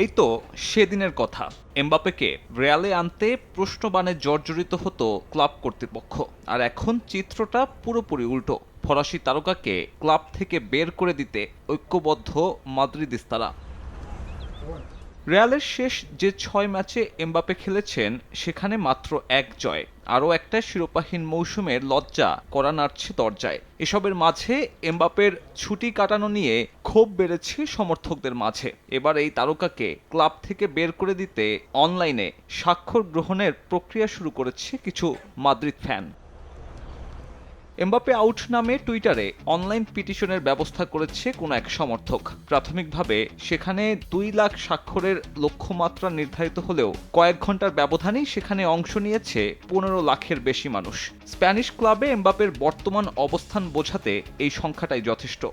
এই তো সেদিনের কথা। এমবাপ্পেকে রিয়ালে আনতে প্রশ্নবাণে জর্জরিত হতো ক্লাব কর্তৃপক্ষ। আর এখন চিত্রটা পুরোপুরি উল্টো। ফরাসি তারকাকে ক্লাব থেকে বের করে দিতে ঐক্যবদ্ধ মাদ্রিদিস্তারা। রিয়ালের শেষ যে ৬ ম্যাচে এমবাপ্পে খেলেছেন সেখানে মাত্র এক জয়। আরও একটা শিরোপাহীন মৌসুমের লজ্জা করা নাড়ছে দরজায়। এসবের মাঝে এমবাপ্পের ছুটি কাটানো নিয়ে ক্ষোভ বেড়েছে সমর্থকদের মাঝে। এবার এই তারকাকে ক্লাব থেকে বের করে দিতে অনলাইনে স্বাক্ষর গ্রহণের প্রক্রিয়া শুরু করেছে কিছু মাদ্রিদ ফ্যান। এমবাপ্পে আউট নামে টুইটারে অনলাইন পিটিশনের ব্যবস্থা করেছে কোনো এক সমর্থক। প্রাথমিকভাবে সেখানে ২ লাখ স্বাক্ষরের লক্ষ্যমাত্রা নির্ধারিত হলেও কয়েক ঘন্টার ব্যবধানেই সেখানে অংশ নিয়েছে ১৫ লাখের বেশি মানুষ। স্প্যানিশ ক্লাবে এমবাপ্পের বর্তমান অবস্থান বোঝাতে এই সংখ্যাটাই যথেষ্ট।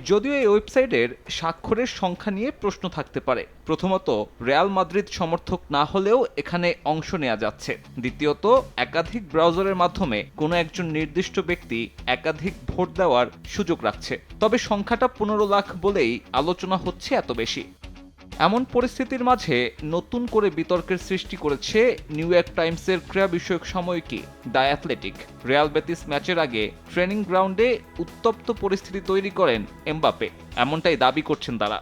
যদিও এই ওয়েবসাইটের স্বাক্ষরের সংখ্যা নিয়ে প্রশ্ন থাকতে পারে। প্রথমত, রিয়াল মাদ্রিদ সমর্থক না হলেও এখানে অংশ নেওয়া যাচ্ছে। দ্বিতীয়ত, একাধিক ব্রাউজারের মাধ্যমে কোনো একজন নির্দিষ্ট ব্যক্তি একাধিক ভোট দেওয়ার সুযোগ রাখছে। তবে সংখ্যাটা ১৫ লাখ বলেই আলোচনা হচ্ছে এত বেশি। এমন পরিস্থিতির মাঝে নতুন করে বিতর্কের সৃষ্টি করেছে নিউ ইয়র্ক টাইমসের ক্রীড়া বিষয়ক সাময়িকী দ্য অ্যাথলেটিক। রিয়াল বেতিস ম্যাচের আগে ট্রেনিং গ্রাউন্ডে উত্তপ্ত পরিস্থিতি তৈরি করেন এমবাপ্পে, এমনটাই দাবি করছেন তারা।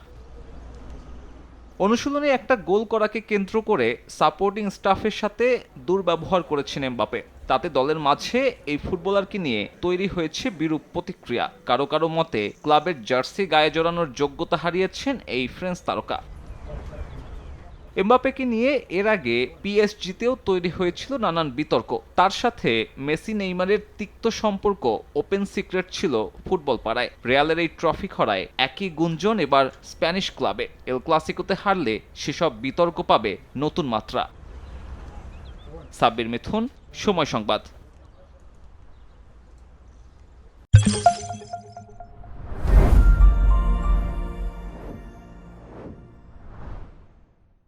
অনুশীলনে একটা গোল করাকে কেন্দ্র করে সাপোর্টিং স্টাফের সাথে দুর্ব্যবহার করেছেন এমবাপ্পে। তাতে দলের মাঝে এই ফুটবলারকে নিয়ে তৈরি হয়েছে বিরূপ প্রতিক্রিয়া। কারো কারো মতে ক্লাবের জার্সি গায়ে জড়ানোর যোগ্যতা হারিয়েছেন এই ফ্রেঞ্চ তারকা। এমবাপ্পেকে নিয়ে এর আগে পিএসজিতেও তৈরি হয়েছিল নানান বিতর্ক। তার সাথে মেসি নেইমারের তিক্ত সম্পর্ক ওপেন সিক্রেট ছিল ফুটবল পাড়ায়। রিয়ালের এই ট্রফি খরায় একই গুঞ্জন এবার স্প্যানিশ ক্লাবে। এল ক্লাসিকোতে হারলে সেসব বিতর্ক পাবে নতুন মাত্রা। সাব্বির মিথুন, সময় সংবাদ।